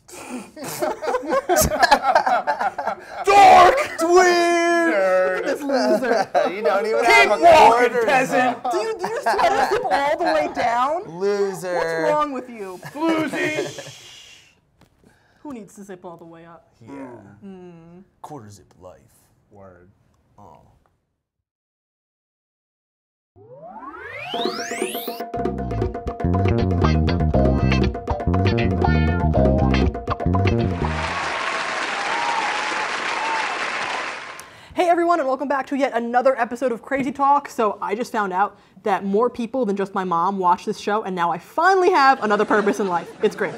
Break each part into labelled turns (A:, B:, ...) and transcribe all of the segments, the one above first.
A: Dork!
B: Twin!
A: Nerd.
C: This loser.
B: You don't even
A: Keep
B: have a
A: walking,
B: quarter.
A: peasant!
C: Do you sweater zip all the way down?
B: Loser.
C: What's wrong with you?
A: Floozy!
C: Who needs to zip all the way up?
B: Yeah. Quarter zip life.
A: Word.
B: Oh.
C: Hey everyone, and welcome back to yet another episode of Crazy Talk. So I just found out that more people than just my mom watch this show, and now I finally have another purpose in life. It's great.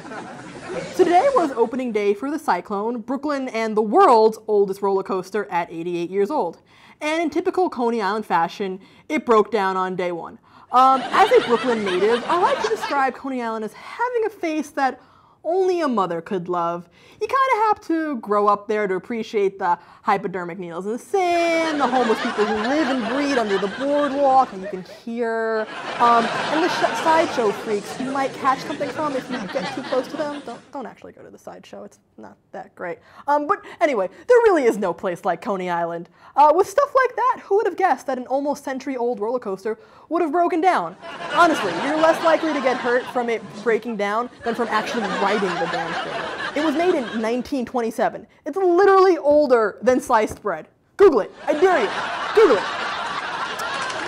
C: So today was opening day for the Cyclone, Brooklyn and the world's oldest roller coaster at 88 years old. And in typical Coney Island fashion, it broke down on day one. As a Brooklyn native, I like to describe Coney Island as having a face that only a mother could love. You kind of have to grow up there to appreciate the hypodermic needles in the sand, the homeless people who live and breed under the boardwalk that you can hear, and the sideshow freaks who might catch something from if you get too close to them. Don't actually go to the sideshow, it's not that great. But anyway, there really is no place like Coney Island. With stuff like that, who would have guessed that an almost century-old roller coaster would have broken down? Honestly, you're less likely to get hurt from it breaking down than from actually riding the damn thing. It was made in 1927. It's literally older than sliced bread. Google it. I dare you. Google it.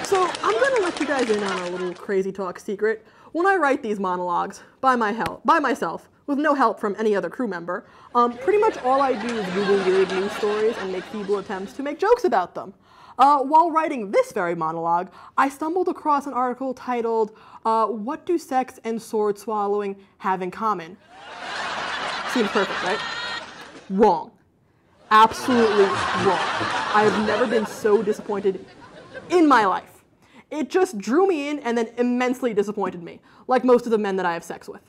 C: So I'm going to let you guys in on a little Crazy Talk secret. When I write these monologues by myself, with no help from any other crew member, pretty much all I do is Google weird news stories and make feeble attempts to make jokes about them. While writing this very monologue, I stumbled across an article titled, What Do Sex and Sword Swallowing Have in Common? Seems perfect, right? Wrong. Absolutely wrong. I have never been so disappointed in my life. It just drew me in and then immensely disappointed me, like most of the men that I have sex with.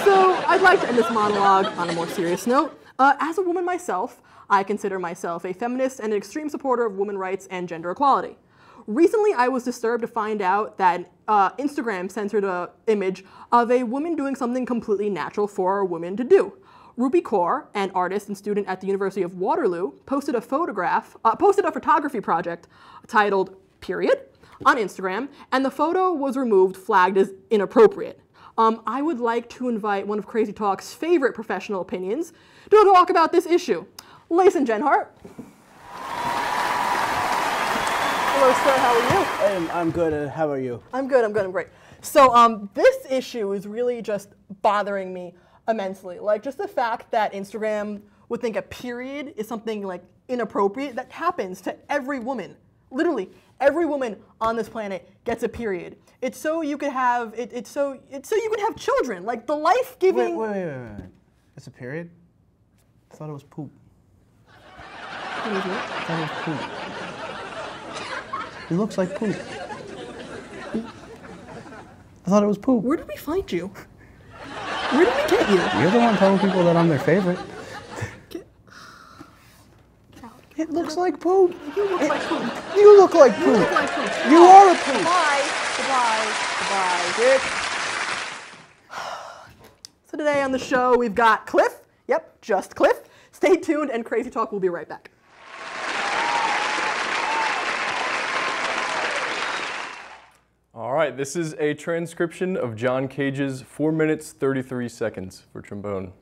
C: So I'd like to end this monologue on a more serious note. As a woman myself, I consider myself a feminist and an extreme supporter of women's rights and gender equality. Recently, I was disturbed to find out that Instagram censored an image of a woman doing something completely natural for a woman to do. Ruby Kaur, an artist and student at the University of Waterloo, posted a photography project titled Period on Instagram, and the photo was removed, flagged as inappropriate. I would like to invite one of Crazy Talk's favorite professional opinions to talk about this issue. Layson Genhart. Hello, sir. How are you?
D: I'm good. How are you?
C: I'm good. I'm great. So this issue is really just bothering me immensely. Like, just the fact that Instagram would think a period is something like inappropriate. That happens to every woman. Literally, every woman on this planet gets a period. It's so you could have it's so you can have children. Like the life-giving.
D: Wait. It's a period? I thought it was poop.
C: What is it?
D: I thought it was poop. It looks like poop. I thought it was poop.
C: Where did we find you? Where did we get you?
D: You're the one telling people that I'm their favorite. It looks like poop.
C: You look like poop.
D: You look like poop.
C: You look like poop.
D: You are a poop.
C: Goodbye, Dick. So today on the show, we've got Cliff. Yep, just Cliff. Stay tuned, and Crazy Talk will be right back.
A: All right, this is a transcription of John Cage's 4 minutes, 33 seconds for trombone.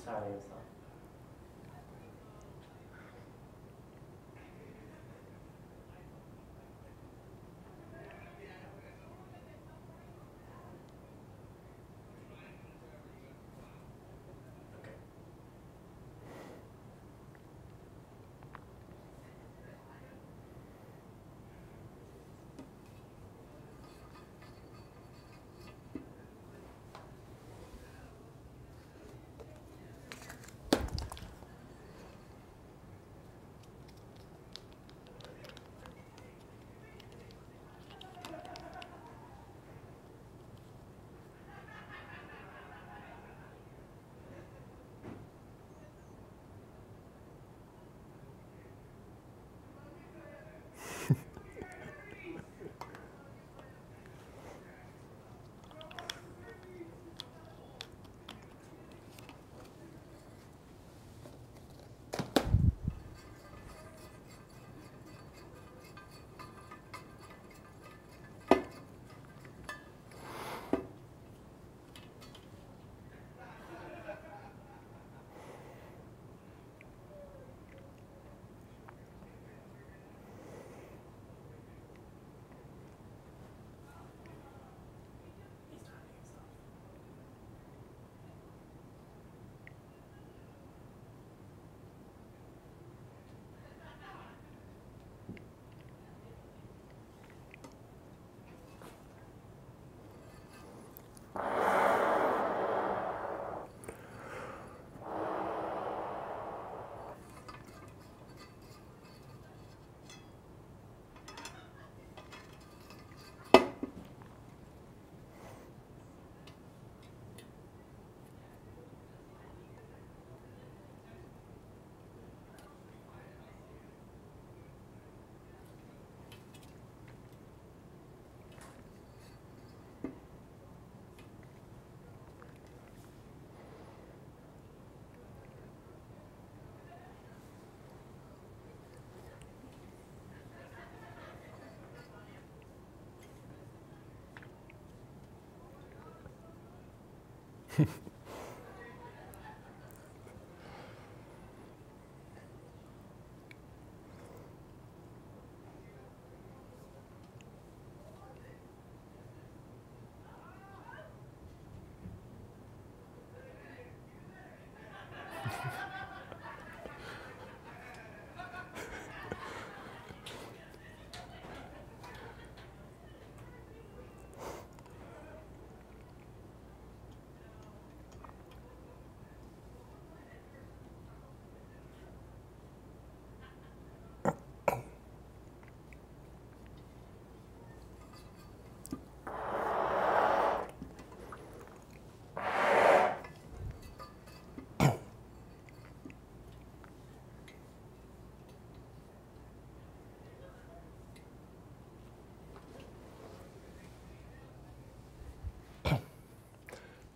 E: tired of yourself.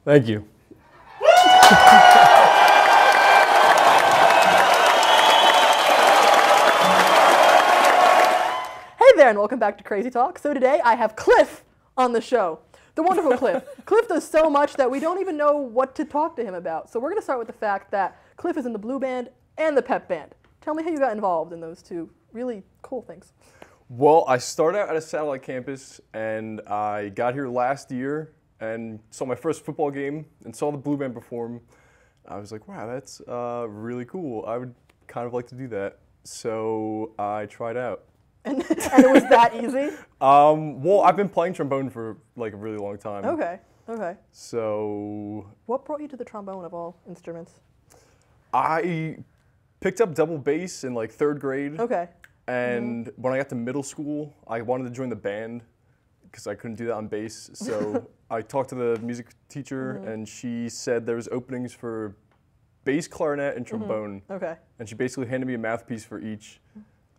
A: Thank you.
C: Hey there, and welcome back to Crazy Talk. So today I have Cliff on the show. The wonderful Cliff. Cliff does so much that we don't even know what to talk to him about. So we're going to start with the fact that Cliff is in the Blue Band and the Pep Band. Tell me how you got involved in those two really cool things.
A: Well, I started out at a satellite campus, and I got here last year and saw my first football game and saw the Blue Band perform. I was like, wow, that's really cool. I would kind of like to do that. So I tried out.
C: And it was that easy?
A: Well, I've been playing trombone for like a really long time.
C: Okay, okay.
A: So
C: What brought you to the trombone of all instruments?
A: I picked up double bass in like 3rd grade.
C: Okay.
A: And when I got to middle school, I wanted to join the band because I couldn't do that on bass. So I talked to the music teacher, and she said there was openings for bass, clarinet, and trombone.
C: Okay.
A: And she basically handed me a mouthpiece for each.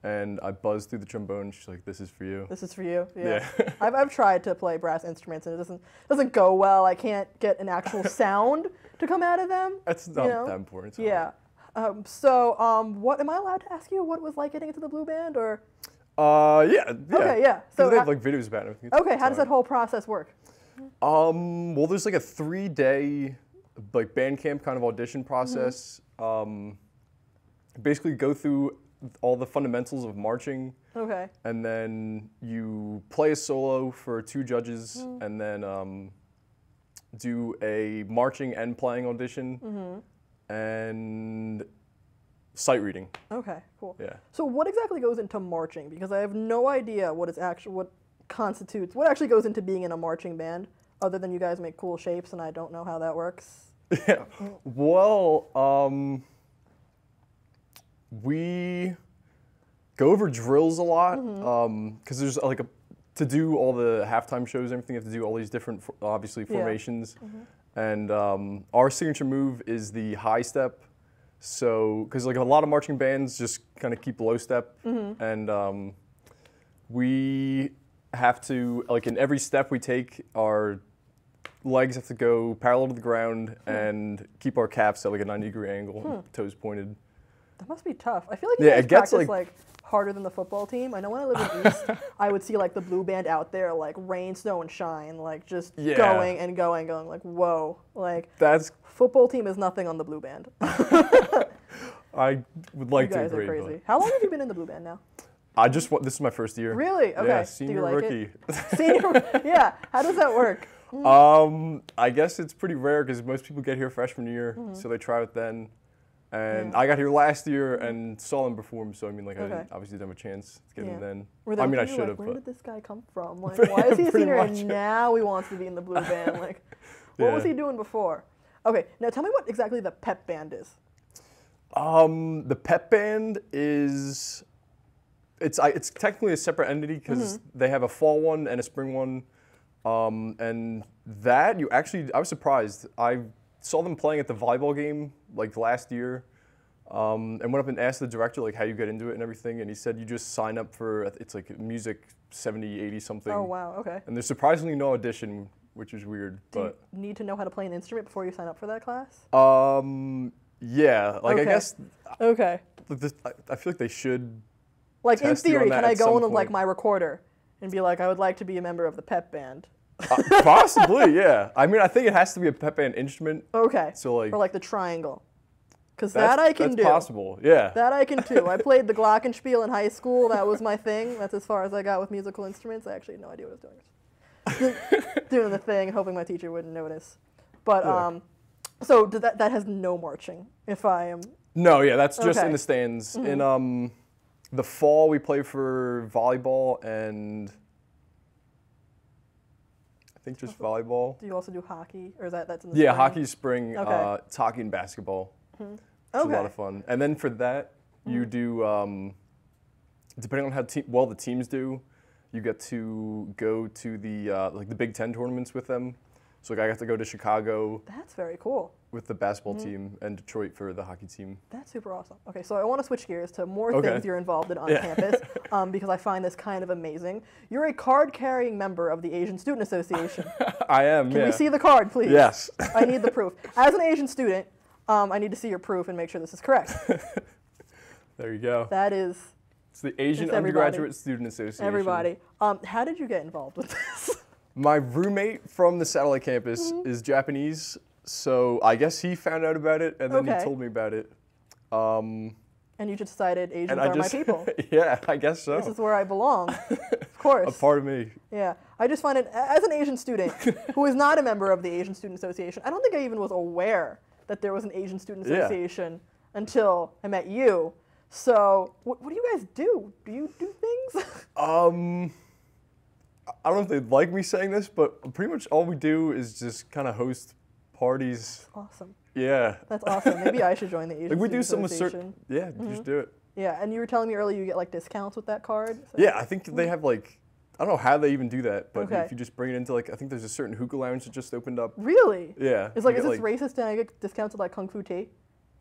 A: And I buzzed through the trombone. She's like, "This is for you."
C: This is for you. Yeah.
A: Yeah.
C: I've tried to play brass instruments and it doesn't go well. I can't get an actual sound to come out of them.
A: That's not that important. It's
C: Yeah. What am I allowed to ask you? What it was like getting into the Blue Band, or?
A: Yeah.
C: Okay, yeah.
A: So they have like videos about it.
C: Okay, how does that whole process work?
A: Well, there's like a 3-day like band camp kind of audition process. Basically go through all the fundamentals of marching.
C: Okay.
A: And then you play a solo for 2 judges, and then do a marching and playing audition, and sight reading.
C: Okay, cool.
A: Yeah.
C: So what exactly goes into marching? Because I have no idea what actually goes into being in a marching band, other than you guys make cool shapes, and I don't know how that works.
A: Yeah. Well, we go over drills a lot, because there's like to do all the halftime shows and everything, you have to do all these different, obviously, formations. And our signature move is the high step. So, because like a lot of marching bands just kind of keep low step, and we have to, like in every step we take, our legs have to go parallel to the ground and keep our calves at like a 90-degree angle, toes pointed.
C: That must be tough. I feel like you guys
A: it gets
C: practice like harder than the football team. I know when I lived in East, I would see like the blue band out there, like rain, snow, and shine, like just going and going, like whoa, like
A: that's
C: football team is nothing on the blue band.
A: I would like
C: You
A: to
C: guys
A: agree.
C: are crazy. How long have you been in the blue band now?
A: This is my first year.
C: Really? Okay.
A: Yeah,
C: Do
A: senior
C: you like
A: rookie.
C: It? Senior, yeah. How does that work?
A: I guess it's pretty rare because most people get here freshman year, so they try it then. And I got here last year and saw them perform, so I mean, like, I didn't, obviously didn't have a chance to get in then. I mean, I should have.
C: Where did this guy come from? Like, why is he a senior and now he wants to be in the blue band? Like, what was he doing before? Okay, now tell me what exactly the pep band is.
A: The pep band is, it's technically a separate entity because they have a fall one and a spring one, and that I was surprised. I saw them playing at the volleyball game like last year, and went up and asked the director like how you get into it and everything, and he said you just sign up for, it's like music 70, 80 something.
C: Oh wow, okay.
A: And there's surprisingly no audition, which is weird.
C: Do you need to know how to play an instrument before you sign up for that class?
A: Yeah, like I guess.
C: Okay.
A: I feel like they should.
C: Like in
A: test you on
C: theory,
A: that
C: can I
A: at
C: go
A: some
C: in with like
A: point.
C: my recorder and be like, I would like to be a member of the pep band?
A: Possibly, yeah. I mean, I think it has to be a pep band instrument.
C: Okay.
A: So like.
C: Or like the triangle. Because that I can do.
A: That's possible, yeah.
C: That I can do. I played the glockenspiel in high school. That was my thing. That's as far as I got with musical instruments. I actually had no idea what I was doing. Doing the thing, hoping my teacher wouldn't notice. But so that has no marching. If I am.
A: No, yeah, that's just
C: Okay.
A: in the stands. In the fall, we play for volleyball and I think just volleyball.
C: Do you also do hockey, or that's in the spring?
A: Hockey's spring.
C: Okay.
A: It's hockey and basketball. It's
C: Okay.
A: a lot of fun. And then for that, you do, depending on how well the teams do, you get to go to the like the Big Ten tournaments with them. So like I got to go to Chicago
C: That's very cool.
A: with the basketball team and Detroit for the hockey team.
C: That's super awesome. Okay, so I want to switch gears to more
A: Okay.
C: things you're involved in on campus because I find this kind of amazing. You're a card-carrying member of the Asian Student Association.
A: I am,
C: Can we see the card, please?
A: Yes.
C: I need the proof. As an Asian student, I need to see your proof and make sure this is correct.
A: There you go.
C: That is
A: It's the Asian
C: It's everybody.
A: Undergraduate Student Association.
C: everybody. How did you get involved with this?
A: My roommate from the satellite campus is Japanese, so I guess he found out about it and then
C: Okay.
A: he told me about it.
C: And you just decided Asians
A: And I
C: are
A: just,
C: my people.
A: yeah, I guess so.
C: This is where I belong. Of course.
A: A part of me.
C: Yeah, I just find it, as an Asian student who is not a member of the Asian Student Association, I don't think I even was aware that there was an Asian Student
A: Yeah.
C: Association until I met you. So, what do you guys do? Do you do things?
A: I don't know if they'd like me saying this, but pretty much all we do is just kind of host parties.
C: Awesome.
A: Yeah.
C: That's awesome. Maybe I should join the Asian
A: Like we do
C: Student
A: some
C: Association.
A: certain. Yeah, just do it.
C: Yeah, and you were telling me earlier you get like discounts with that card. So.
A: Yeah, I think they have like, I don't know how they even do that, but
C: Okay.
A: if you just bring it into like, I think there's a certain hookah lounge that just opened up.
C: Really?
A: Yeah.
C: It's like,
A: you
C: is
A: get,
C: this racist and I get discounts at like Kung Fu Tea?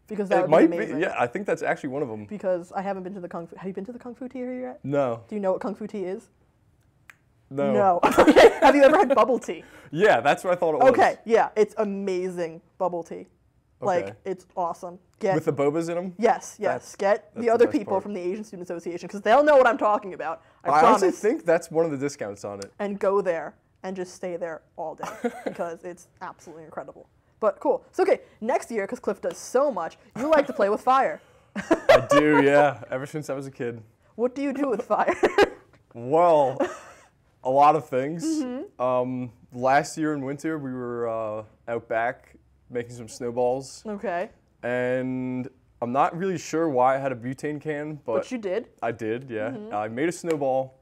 C: Because that
A: It
C: would
A: might
C: be amazing.
A: be. Yeah, I think that's actually one of them.
C: Because I haven't been to the Kung Fu. Have you been to the Kung Fu Tea here yet?
A: No.
C: Do you know what Kung Fu Tea is?
A: No.
C: No. Okay. Have you ever had bubble tea?
A: Yeah, that's what I thought it was.
C: Okay. Yeah, it's amazing bubble tea. Like
A: Okay.
C: it's awesome. Get
A: With the bobas in them?
C: yes,
A: That's-
C: Get
A: that's
C: the
A: the
C: other
A: best
C: people
A: part.
C: from the Asian Student Association because they'll know what I'm talking about. I
A: I honestly
C: promise.
A: think that's one of the discounts on it.
C: And go there and just stay there all day because it's absolutely incredible. But cool. So okay, next year, because Cliff does so much, you like to play with fire.
A: I do, yeah. Ever since I was a kid.
C: What do you do with fire?
A: Well, a lot of things. Last year in winter, we were out back making some snowballs.
C: Okay.
A: And I'm not really sure why I had a butane can,
C: But you did.
A: I did, yeah. I made a snowball,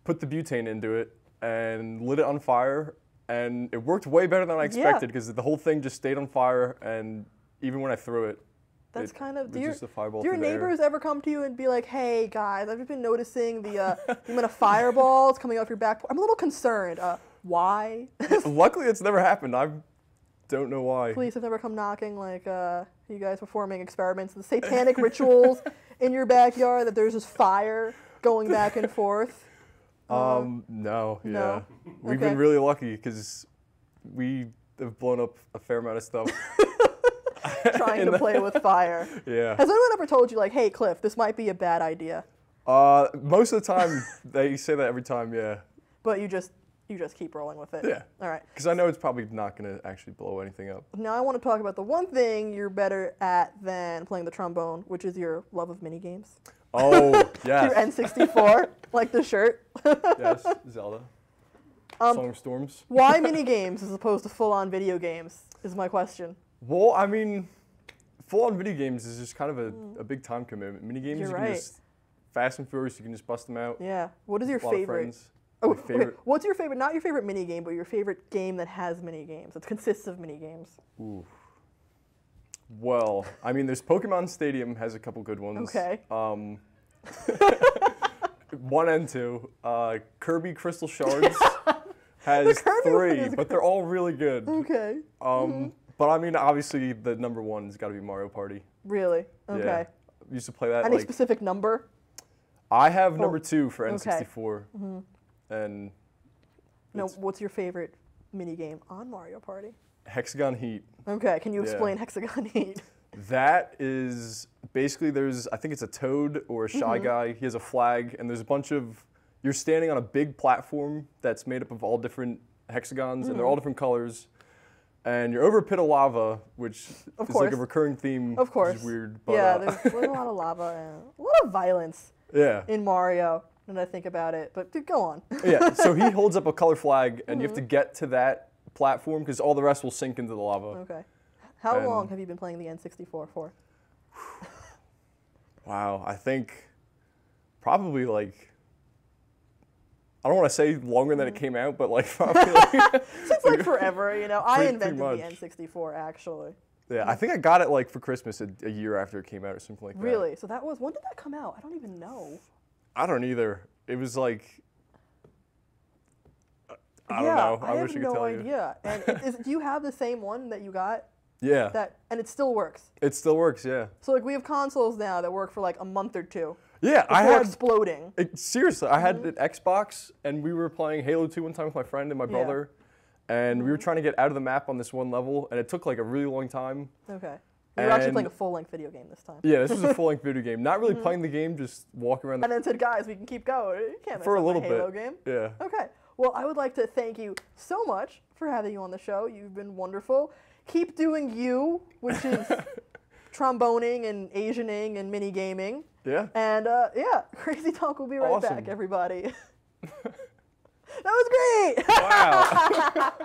A: put the butane into it, and lit it on fire. And it worked way better than I expected because the whole thing just stayed on fire. And even when I threw it,
C: That's kind of.
A: it was just a fireball
C: Do your
A: through the air.
C: neighbors ever come to you and be like, "Hey guys, I've just been noticing the amount of fireballs coming off your back? I'm a little concerned. Why?"
A: Luckily, it's never happened. I don't know why.
C: Police have never come knocking, like you guys performing experiments, the satanic rituals in your backyard. That there's just fire going back and forth.
A: No, yeah.
C: No?
A: We've
C: Okay.
A: been really lucky because we have blown up a fair amount of stuff.
C: Trying to play with fire.
A: Yeah.
C: Has anyone ever told you like, "Hey Cliff, this might be a bad idea,"
A: Most of the time, they say that every time, yeah.
C: but you just keep rolling with it?
A: Yeah.
C: All right.
A: Because I know it's probably not going to actually blow anything up.
C: Now I want to talk about the one thing you're better at than playing the trombone, which is your love of mini games.
A: Oh,
C: Your
A: yes.
C: N64, like the shirt.
A: Yes, Zelda. Song of Storms.
C: Why mini games as opposed to full-on video games is my question.
A: Well, I mean, full-on video games is just kind of a big time commitment. Mini games,
C: You're
A: you can
C: right.
A: just Fast and Furious, you can just bust them out.
C: Yeah. What is your
A: A lot of
C: favorite?
A: friends.
C: Oh,
A: My
C: wait,
A: favorite.
C: what's your favorite? Not your favorite mini game, but your favorite game that has mini games. That consists of mini games.
A: Ooh. Well, I mean, there's Pokemon Stadium has a couple good ones.
C: Okay.
A: 1 and 2. Kirby Crystal Shards has
C: Kirby one
A: 3,
C: is
A: but they're all really good.
C: Okay.
A: But I mean, obviously, the number one's got to be Mario Party.
C: Really? Okay.
A: Yeah. Used to play that.
C: Any
A: like,
C: specific number?
A: I have number 2 for
C: okay.
A: N64, and
C: No.
A: it's
C: What's your favorite mini game on Mario Party?
A: Hexagon Heat.
C: Okay. Can you
A: Yeah.
C: explain Hexagon Heat?
A: That is basically I think it's a toad or a shy guy. He has a flag, and there's a bunch of. You're standing on a big platform that's made up of all different hexagons, and they're all different colors. And you're over a pit of lava, which is
C: course.
A: like a recurring theme.
C: Of course.
A: Which is weird. But,
C: Yeah. There's a lot of lava and a lot of violence
A: yeah.
C: in Mario. When I think about it, but dude, go on.
A: Yeah. So he holds up a color flag, and you have to get to that platform because all the rest will sink into the lava.
C: Okay. How
A: And-
C: long have you been playing the N64 for?
A: Wow, I think probably like I don't want to say longer than it came out, but like probably like,
C: It's like forever, you know. I
A: Pretty
C: invented the
A: much.
C: N64 actually.
A: yeah. I think I got it like for Christmas a year after it came out or something like that.
C: Really? So that was, when did that come out? I don't even know.
A: I don't either. It was like I
C: yeah,
A: don't know.
C: I
A: wish
C: have
A: I could
C: no
A: tell you.
C: idea. And do you have the same one that you got?
A: Yeah,
C: And it still works.
A: it still works. Yeah,
C: So like we have consoles now that work for like a month or two
A: yeah.
C: before
A: I had
C: exploding.
A: seriously. I had an Xbox, and we were playing Halo 2 one time with my friend and my brother, and we were trying to get out of the map on this one level, and it took like a really long time.
C: Okay. You were actually
A: And-
C: playing a full-length video game this time.
A: Yeah, this was a full-length video game. Not really playing the game, just walking around.
C: And then said, guys, we can keep going. You can't mess
A: For a
C: up
A: little
C: my Halo
A: bit.
C: game.
A: Yeah.
C: Okay. Well, I would like to thank you so much for having you on the show. You've been wonderful. Keep doing you, which is tromboning and Asianing and mini gaming.
A: Yeah.
C: And yeah, Crazy Talk will be right
A: Awesome.
C: back, everybody. That was great.
A: Wow.